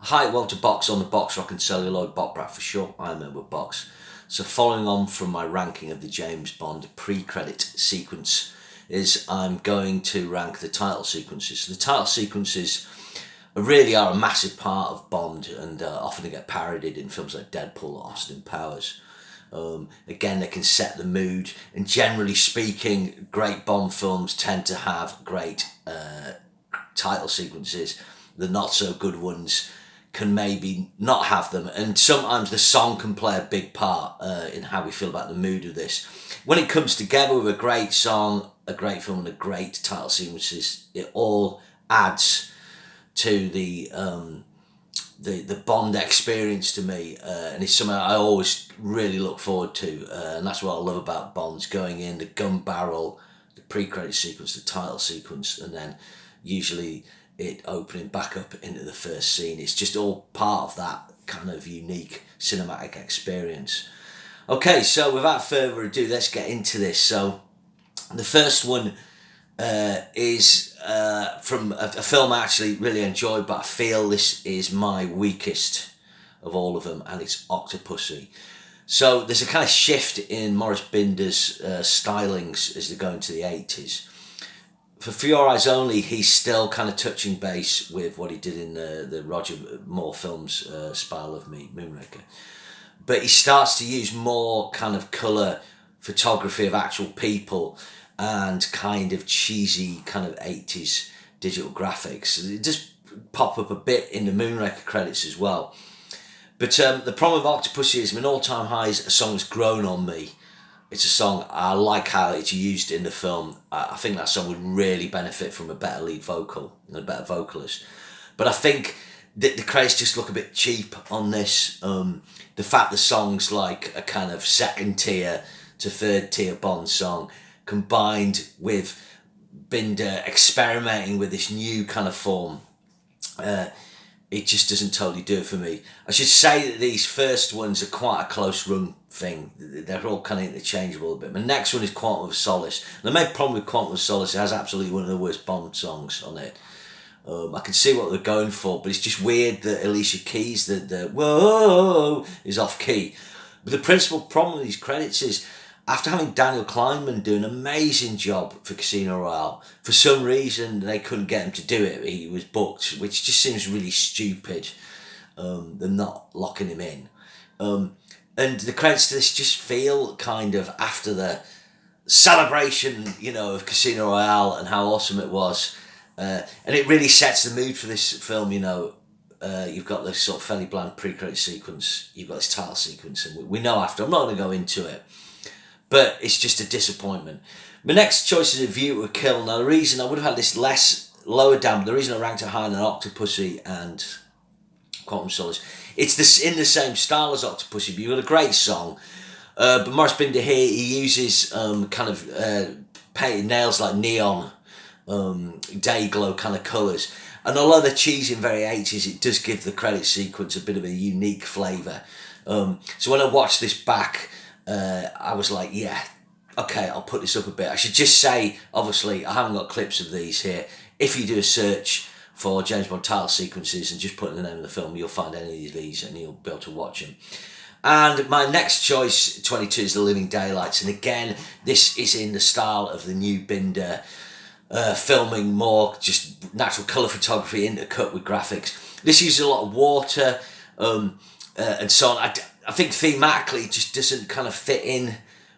Hi, welcome to Box on the Box Rock and Celluloid Bot for short. I remember Box. So following on from my ranking of the James Bond pre-credit sequence I'm going to rank the title sequences. So the title sequences really are a massive part of Bond and often get parodied in films like Deadpool or Austin Powers. Again, they can set the mood, and generally speaking, great Bond films tend to have great title sequences. The not so good ones can maybe not have them, and sometimes the song can play a big part in how we feel about the mood of this. When it comes together with a great song, a great film, and a great title sequences, it all adds to the Bond experience to me, and it's something I always really look forward to, and that's what I love about Bonds: going in, the gun barrel, the pre-credit sequence, the title sequence, and then usually it opening back up into the first scene. It's just all part of that kind of unique cinematic experience. Okay, so without further ado, let's get into this. So the first one is from a film I actually really enjoyed, but I feel this is my weakest of all of them, and it's Octopussy. So there's a kind of shift in Maurice Binder's stylings as they go into the 80s. For Your Eyes Only, he's still kind of touching base with what he did in the Roger Moore films, Spy Love Me, Moonraker. But he starts to use more kind of colour photography of actual people and kind of cheesy kind of 80s digital graphics. It just pop up a bit in the Moonraker credits as well. But the problem with Octopussy is, All Time High is a song that's grown on me. It's a song, I like how it's used in the film. I think that song would really benefit from a better lead vocal and a better vocalist. But I think the credits just look a bit cheap on this. The fact the song's like a kind of second tier to third tier Bond song, combined with Binder experimenting with this new kind of form, it just doesn't totally do it for me. I should say that these first ones are quite a close run thing. They're all kind of interchangeable a bit. My next one is Quantum of Solace. The main problem with Quantum of Solace, it has absolutely one of the worst Bond songs on it. I can see what they're going for, but it's just weird that Alicia Keys, the whoa, is off key. But the principal problem with these credits is, after having Daniel Kleinman do an amazing job for Casino Royale, for some reason they couldn't get him to do it. He was booked, which just seems really stupid. They're not locking him in. And the credits to this just feel kind of after the celebration, of Casino Royale and how awesome it was. And it really sets the mood for this film, You've got this sort of fairly bland pre-credit sequence, you've got this title sequence, and we know after, I'm not going to go into it, but it's just a disappointment. My next choice is A View to a Kill. Now, the reason I would have had this lower down, but the reason I ranked it higher than Octopussy and Quantum of Solace, it's in the same style as Octopussy, but you've got a great song. But Maurice Binder here, he uses painted nails like neon, day glow kind of colours. And although they're cheesy and very 80s, it does give the credit sequence a bit of a unique flavour. So when I watched this back, I was like, yeah, okay, I'll put this up a bit. I should just say, obviously, I haven't got clips of these here. If you do a search for James Bond title sequences and just put in the name of the film, you'll find any of these and you'll be able to watch them. And my next choice, 22, is The Living Daylights. And again, this is in the style of the new Binder, filming more just natural colour photography intercut with graphics. This uses a lot of water and so on. I think thematically it just doesn't kind of fit in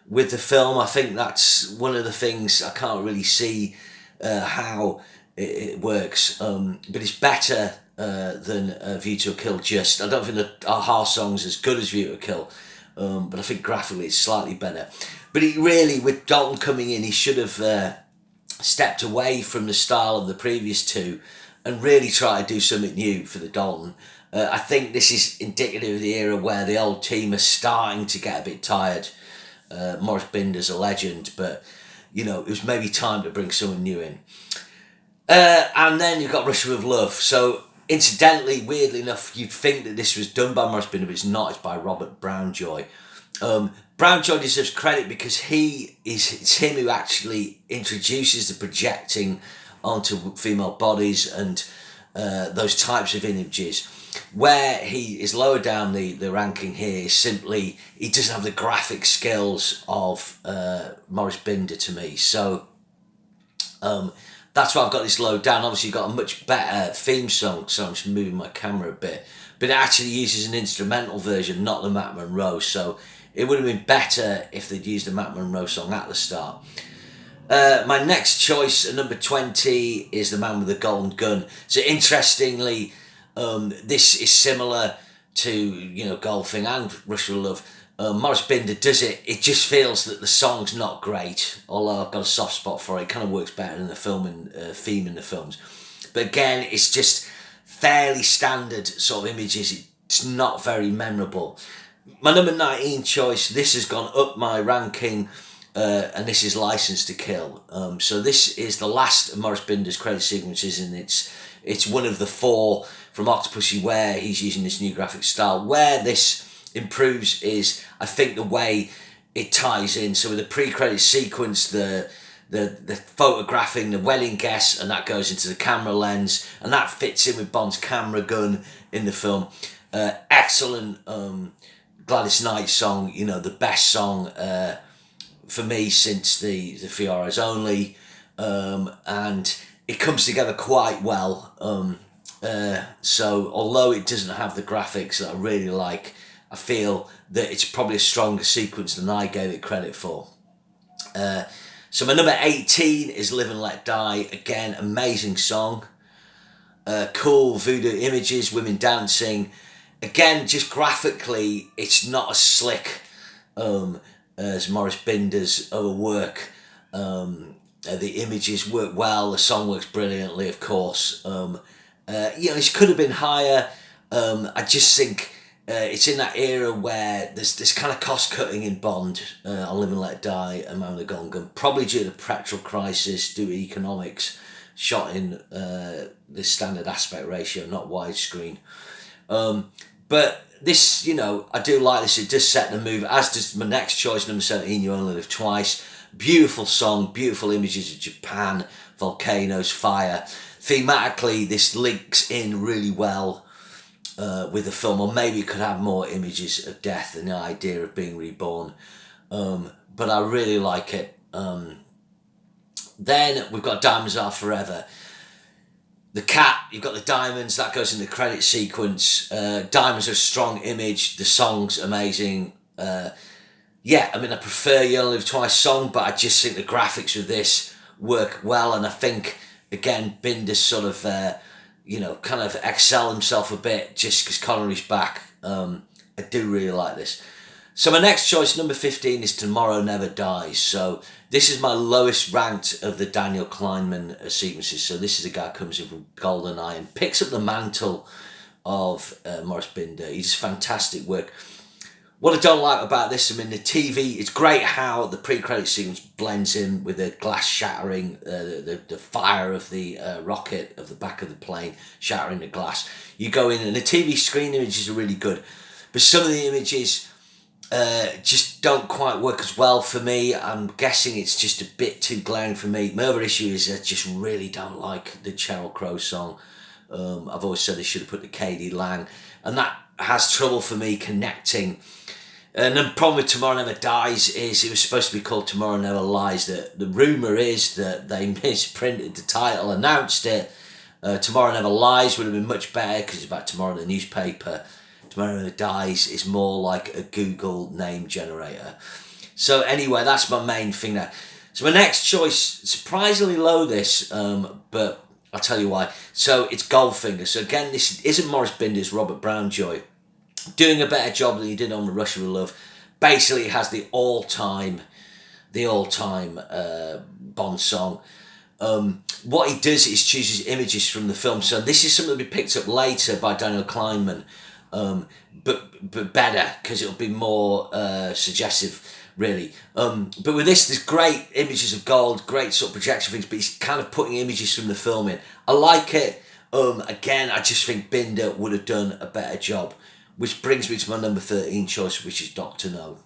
with the film. I think that's one of the things I can't really see how it works. But it's better than View to a Kill. I don't think the Aha song's as good as View to a Kill, but I think graphically it's slightly better. But he really, with Dalton coming in, he should have stepped away from the style of the previous two and really try to do something new for the Dalton. I think this is indicative of the era where the old team are starting to get a bit tired. Maurice Binder's a legend, but it was maybe time to bring someone new in. And then you've got Russia with Love. So incidentally, weirdly enough, you'd think that this was done by Maurice Binder, but it's not. It's by Robert Brownjoy. Brownjoy deserves credit because it's him who actually introduces the projecting onto female bodies and those types of images. Where he is lower down the ranking here is simply he doesn't have the graphic skills of Maurice Binder to me. So that's why I've got this low down. Obviously, you've got a much better theme song, so I'm just moving my camera a bit. But it actually uses an instrumental version, not the Matt Monro. So it would have been better if they'd used the Matt Monro song at the start. My next choice, at number 20, is The Man with the Golden Gun. So interestingly, this is similar to, Goldfinger and Rush with Love. Maurice Binder does it. It just feels that the song's not great, although I've got a soft spot for it. It kind of works better than the film and theme in the films. But again, it's just fairly standard sort of images. It's not very memorable. My number 19 choice, this has gone up my ranking, and this is License to Kill. So this is the last of Maurice Binder's credit sequences, and it's one of the 4 from Octopussy where he's using this new graphic style. Where this improves is, I think, the way it ties in. So with the pre-credit sequence, the photographing the wedding guests, and that goes into the camera lens, and that fits in with Bond's camera gun in the film. Excellent Gladys Knight song, the best song for me since the Fiora's Only, and it comes together quite well. So although it doesn't have the graphics that I really like, I feel that it's probably a stronger sequence than I gave it credit for. So my number 18 is Live and Let Die. Again, amazing song. Cool voodoo images, women dancing. Again, just graphically, it's not as slick as Maurice Binder's other work. The images work well, the song works brilliantly, of course. It could have been higher. I just think it's in that era where there's this kind of cost cutting in Bond on Live and Let Die and Man with the Golden Gun, probably due to the petrol crisis, due to economics, shot in the standard aspect ratio, not widescreen. But this, I do like this. It does set the mood, as does my next choice, number 17, You Only Live Twice. Beautiful song, beautiful images of Japan, volcanoes, fire. Thematically, this links in really well with the film, or maybe it could have more images of death and the idea of being reborn. But I really like it. Then we've got Diamonds Are Forever. The cat, you've got the diamonds, that goes in the credit sequence. Diamonds are a strong image, the song's amazing. I prefer You Only Live Twice song, but I just think the graphics with this work well, and I think, again, Binder sort of, kind of excel himself a bit just because Connery's back. I do really like this. So my next choice, number 15, is Tomorrow Never Dies. So this is my lowest ranked of the Daniel Kleinman sequences. So this is a guy who comes in from GoldenEye and picks up the mantle of Maurice Binder. He does fantastic work. What I don't like about this, the TV, it's great how the pre-credit sequence blends in with the glass shattering, the fire of the rocket of the back of the plane shattering the glass. You go in and the TV screen images are really good, but some of the images just don't quite work as well for me. I'm guessing it's just a bit too glaring for me. My other issue is I just really don't like the Sheryl Crow song. I've always said they should have put the K.D. Lang, and that has trouble for me connecting. And the problem with Tomorrow Never Dies is it was supposed to be called Tomorrow Never Lies. The rumour is that they misprinted the title, announced it. Tomorrow Never Lies would have been much better because it's about tomorrow in the newspaper. Tomorrow Never Dies is more like a Google name generator. So anyway, that's my main thing there. So my next choice, surprisingly low this, but I'll tell you why. So it's Goldfinger. So again, this isn't Maurice Binder's Robert Brownjoy. Doing a better job than he did on Rush with Love. Basically, it has the all-time Bond song. What he does is chooses images from the film. So this is something that will be picked up later by Daniel Kleinman, but better because it'll be more suggestive, really. But with this, there's great images of gold, great sort of projection things, but he's kind of putting images from the film in. I like it. Again, I just think Binder would have done a better job. Which brings me to my number 13 choice, which is Dr. No.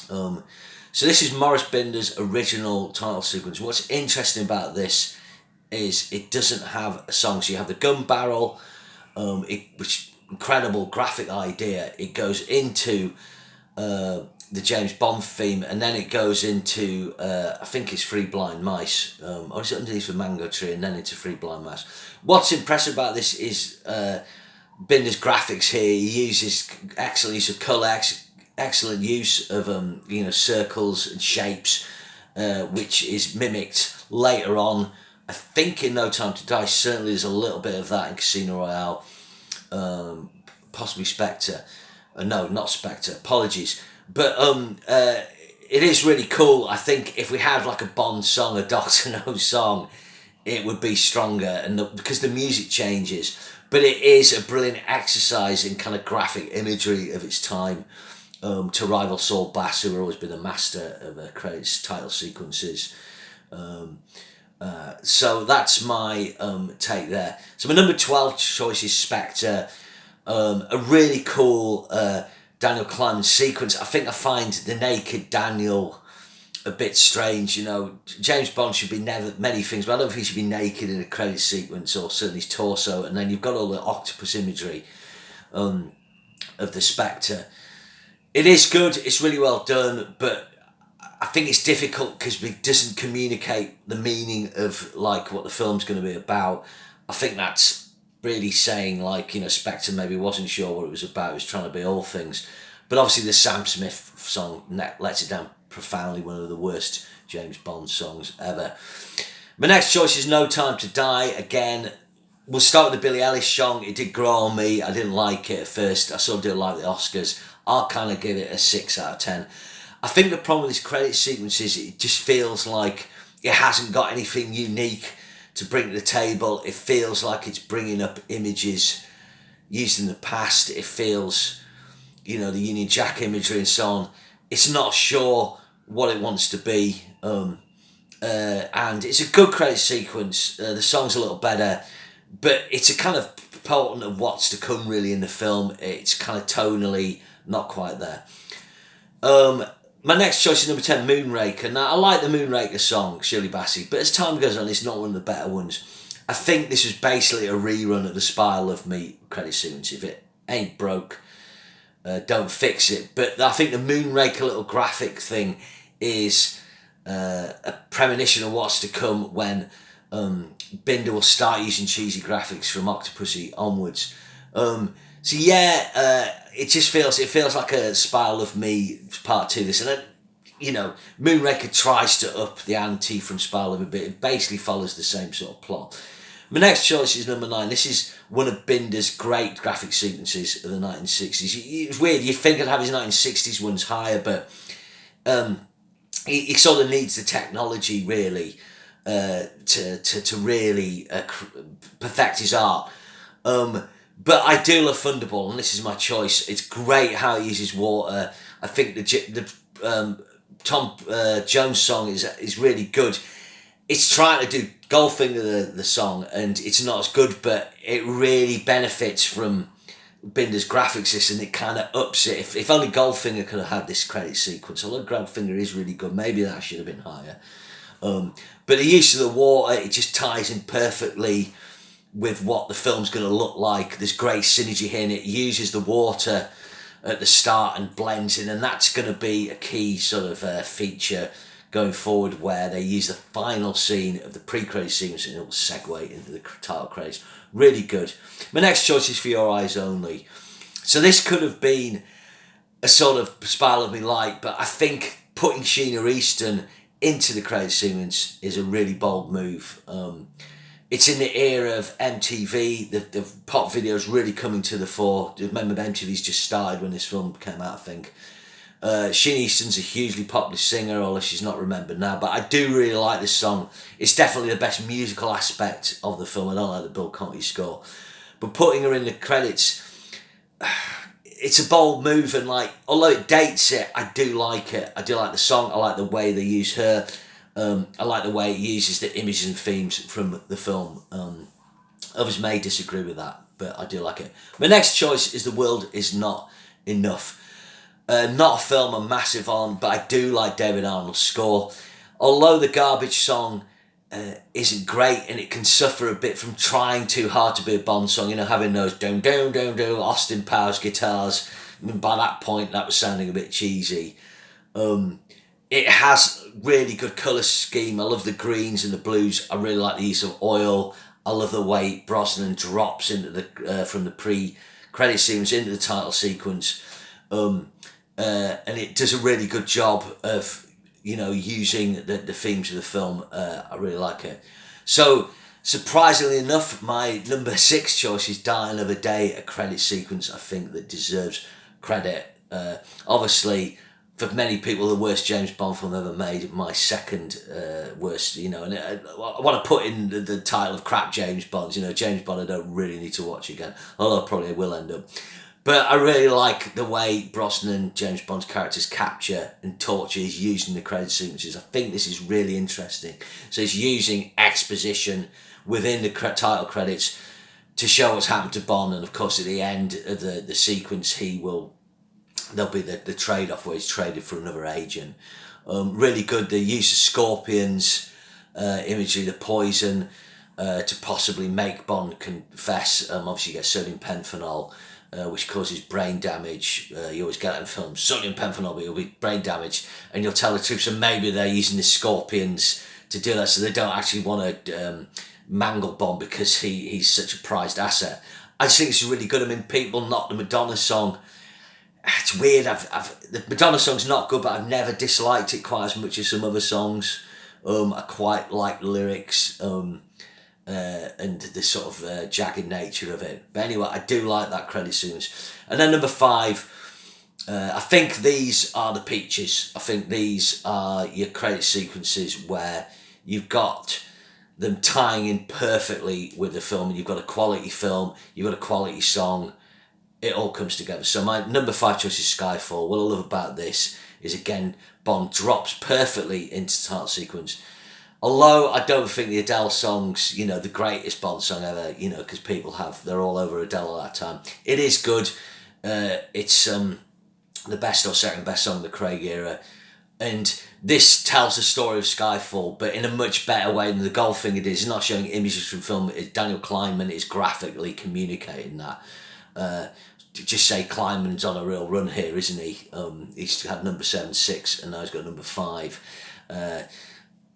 So this is Maurice Binder's original title sequence. What's interesting about this is it doesn't have a song. So you have the gun barrel, which incredible graphic idea. It goes into the James Bond theme, and then it goes into I think it's Three Blind Mice, or is it Underneath the Mango Tree, and then into Three Blind Mice. What's impressive about this is Binder's graphics here. He uses excellent use of colour, excellent use of circles and shapes, which is mimicked later on. I think in No Time to Die, certainly there's a little bit of that in Casino Royale, possibly Spectre. No, not Spectre, apologies. But it is really cool. I think if we had like a Bond song, a Doctor No song, it would be stronger, and because the music changes. But it is a brilliant exercise in kind of graphic imagery of its time, to rival Saul Bass, who had always been a master of credits, title sequences. So that's my take there. So my number 12 choice is Spectre. A really cool Daniel Kleinman sequence. I think I find the naked Daniel a bit strange. James Bond should be never many things, but I don't think he should be naked in a credit sequence, or certainly his torso. And then you've got all the octopus imagery of the Spectre. It is good. It's really well done, but I think it's difficult because it doesn't communicate the meaning of like what the film's going to be about. I think that's really saying Spectre maybe wasn't sure what it was about. It was trying to be all things. But obviously the Sam Smith song lets it down profoundly, one of the worst James Bond songs ever. My next choice is No Time to Die. Again, we'll start with the Billie Eilish song. It did grow on me. I didn't like it at first. I sort of didn't like the Oscars. I'll kind of give it a 6 out of 10. I think the problem with this credit sequence is it just feels like it hasn't got anything unique to bring to the table. It feels like it's bringing up images used in the past. It feels, the Union Jack imagery and so on. It's not sure what it wants to be. And it's a good credit sequence. The song's a little better, but it's a kind of potent of what's to come really in the film. It's kind of tonally not quite there. My next choice is number 10, Moonraker. Now, I like the Moonraker song, Shirley Bassey, but as time goes on, it's not one of the better ones. I think this was basically a rerun of the Spiral of Me credit sequence. If it ain't broke, don't fix it. But I think the Moonraker little graphic thing is a premonition of what's to come when Binder will start using cheesy graphics from Octopussy onwards. It just feels like a Spiral of Me part 2. This, and then, Moonraker tries to up the ante from Spiral of Me, but it basically follows the same sort of plot. My next choice is number 9. This is one of Binder's great graphic sequences of the 1960s. It's weird, you think I'd have his 1960s ones higher, but he sort of needs the technology really to really perfect his art. But I do love Thunderball, and this is my choice. It's great how he uses water. I think the Tom Jones song is really good. It's trying to do Goldfinger the song, and it's not as good, but it really benefits from Binder's graphics, and it kind of ups it. If only Goldfinger could have had this credit sequence. Although Goldfinger is really good, maybe that should have been higher. But the use of the water, it just ties in perfectly with what the film's going to look like. There's great synergy here, and it uses the water at the start and blends in, and that's going to be a key sort of feature going forward, where they use the final scene of the pre-credit sequence and it will segue into the title credits. Really good. My next choice is For Your Eyes Only. So this could have been a sort of Spiral of Me light, but I think putting Sheena Easton into the credit sequence is a really bold move. It's in the era of MTV. The pop videos really coming to the fore. Remember, MTV's just started when this film came out, I think. Sheena Easton's a hugely popular singer, although she's not remembered now. But I do really like this song. It's definitely the best musical aspect of the film. I don't like the Bill Conti score. But putting her in the credits, it's a bold move. And although it dates it, I do like it. I do like the song. I like the way they use her. I like the way it uses the images and themes from the film. Others may disagree with that, but I do like it. My next choice is The World Is Not Enough. Not a film I'm massive on, but I do like David Arnold's score. Although the Garbage song isn't great, and it can suffer a bit from trying too hard to be a Bond song, you know, having those down, down, down, down, Austin Powers guitars. I mean, by that point, that was sounding a bit cheesy. It has really good colour scheme. I love the greens and the blues. I really like the use of oil. I love the way Brosnan drops into the from the pre-credit sequence into the title sequence, and it does a really good job of, you know, using the themes of the film. I really like it. So, surprisingly enough, my number 6 choice is Die Another Day, a credit sequence I think that deserves credit. Obviously, for many people, the worst James Bond film ever made. My second worst, you know, and I want to put in the title of crap James Bonds. You know, James Bond I don't really need to watch again, although I probably will end up. But I really like the way Brosnan, James Bond's characters, capture and torture is using the credit sequences. I think this is really interesting. So he's using exposition within the title credits to show what's happened to Bond, and of course at the end of the sequence there'll be the trade-off where he's traded for another agent. Really good, the use of scorpions, imagery, the poison, to possibly make Bond confess. Obviously you get sodium penthanol, which causes brain damage. You always get that in films, sodium penthanol, but you'll be brain damage, and you'll tell the truth. So maybe they're using the scorpions to do that, so they don't actually want to mangle Bond because he's such a prized asset. I just think it's really good. I mean, people knock the Madonna song. It's weird. The Madonna song's not good, but I've never disliked it quite as much as some other songs. I quite like the lyrics. And the sort of jagged nature of it. But anyway, I do like that credit sequence. And then number 5, I think these are the peaches. I think these are your credit sequences where you've got them tying in perfectly with the film, and you've got a quality film, you've got a quality song, it all comes together. So my number 5 choice is Skyfall. What I love about this is, again, Bond drops perfectly into the title sequence. Although I don't think the Adele song's, you know, the greatest Bond song ever, you know, because they're all over Adele at that time. It is good. It's the best or second best song of the Craig era. And this tells the story of Skyfall, but in a much better way than the Goldfinger did. It's not showing images from film. Daniel Kleinman is graphically communicating that. Just say Kleinman's on a real run here, isn't he? He's had number 7, 6, and now he's got number 5.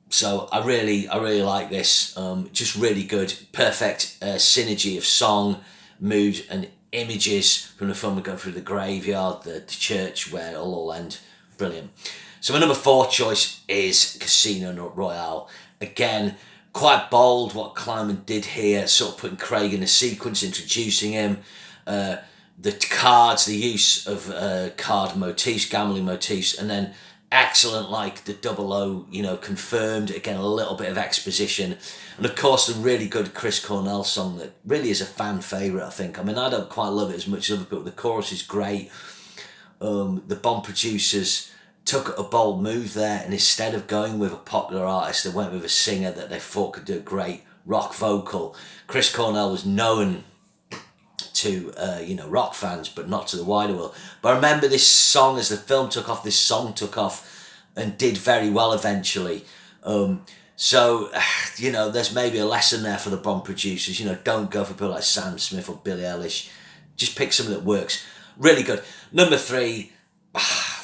So I really like this. Just really good, perfect synergy of song, mood, and images from the film. We go through the graveyard, the church where it'll all end. Brilliant. So my number 4 choice is Casino Royale. Again, quite bold what Kleinman did here, sort of putting Craig in a sequence, introducing him. The cards, the use of card motifs, gambling motifs, and then excellent, like the 00, you know, confirmed. Again, a little bit of exposition, and of course the really good Chris Cornell song that really is a fan favourite, I think. I mean, I don't quite love it as much as other people. The chorus is great. The Bond producers took a bold move there, and instead of going with a popular artist, they went with a singer that they thought could do a great rock vocal. Chris Cornell was known to rock fans, but not to the wider world. But I remember this song, as the film took off, this song took off and did very well eventually. So, you know, there's maybe a lesson there for the Bond producers. You know, don't go for people like Sam Smith or Billie Eilish. Just pick something that works. Really good. Number 3,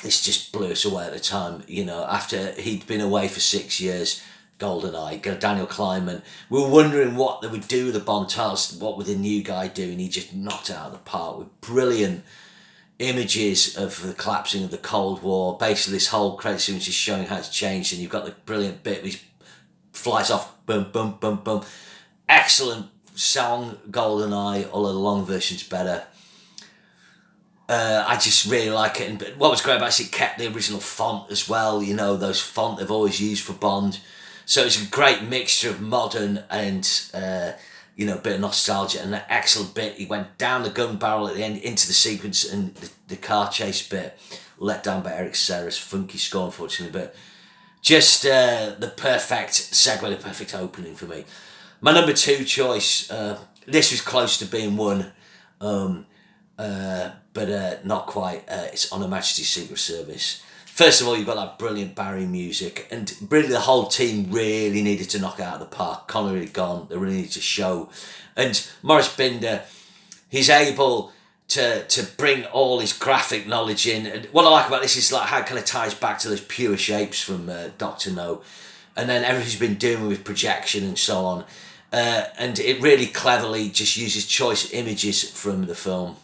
this just blew us away at the time. You know, after he'd been away for 6 years, GoldenEye, Daniel Kleinman. We were wondering what they would do with the Bond titles, what would the new guy do, and he just knocked it out of the park with brilliant images of the collapsing of the Cold War. Basically, this whole credit sequence is showing how it's changed, and you've got the brilliant bit where he flies off, boom, boom, boom, boom. Excellent song, GoldenEye, although the long version's better. I just really like it, and what was great about it, it kept the original font as well, you know, those font they've always used for Bond. So it's a great mixture of modern and, a bit of nostalgia, and an excellent bit. He went down the gun barrel at the end into the sequence, and the car chase bit, let down by Eric Serra's funky score, unfortunately, but just the perfect segue, the perfect opening for me. My number 2 choice, this was close to being one, but not quite. It's On Her Majesty's Secret Service. First of all, you've got that brilliant Barry music, and really the whole team really needed to knock it out of the park. Connery had gone, they really needed to show. And Maurice Binder, he's able to bring all his graphic knowledge in. And what I like about this is like how it kind of ties back to those pure shapes from Doctor No, and then everything he's been doing with projection and so on. And it really cleverly just uses choice images from the film,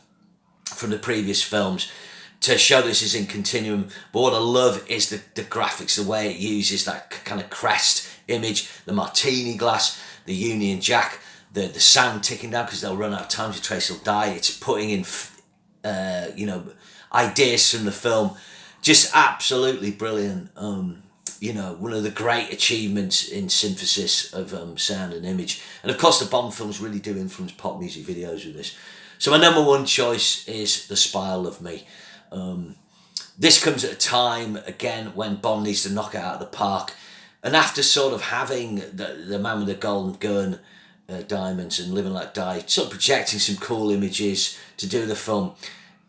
from the previous films, to show this is in continuum. But what I love is the graphics, the way it uses that kind of crest image, the martini glass, the Union Jack, the sand ticking down because they'll run out of time, Trace will die. It's putting in, ideas from the film. Just absolutely brilliant. One of the great achievements in synthesis of sound and image. And of course the Bond films really do influence pop music videos with this. So my number one choice is The Spy Love Me. This comes at a time, again, when Bond needs to knock it out of the park. And after sort of having the Man with the Golden Gun, Diamonds and Living Like Die, sort of projecting some cool images to do the film,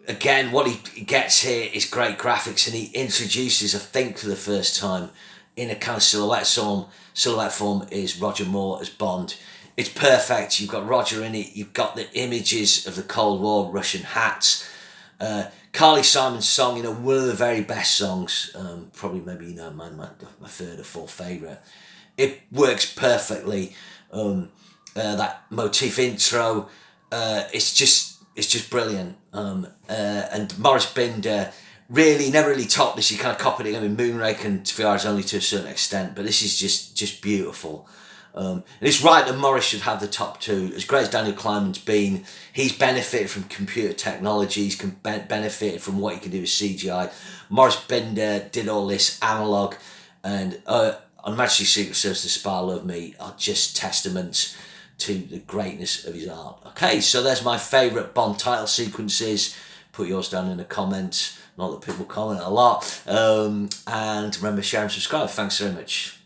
again, what he gets here is great graphics, and he introduces, I think for the first time, in a kind of silhouette form, is Roger Moore as Bond. It's perfect. You've got Roger in it. You've got the images of the Cold War, Russian hats. Carly Simon's song, one of the very best songs, probably maybe, my third or fourth favourite. It works perfectly. That motif intro, it's just brilliant. And Maurice Binder really never really topped this. He kind of copied it. I mean, Moonraker and Fiara's only to a certain extent, but this is just beautiful. And it's right that Morris should have the top two. As great as Daniel Kleinman's been, he's benefited from computer technology, he's benefited from what he can do with CGI. Maurice Binder did all this analog, and on Majesty's Secret Service, The Spy Love Me are just testaments to the greatness of his art. Okay, so there's my favourite Bond title sequences. Put yours down in the comments. Not that people comment a lot. And remember, share and subscribe. Thanks very much.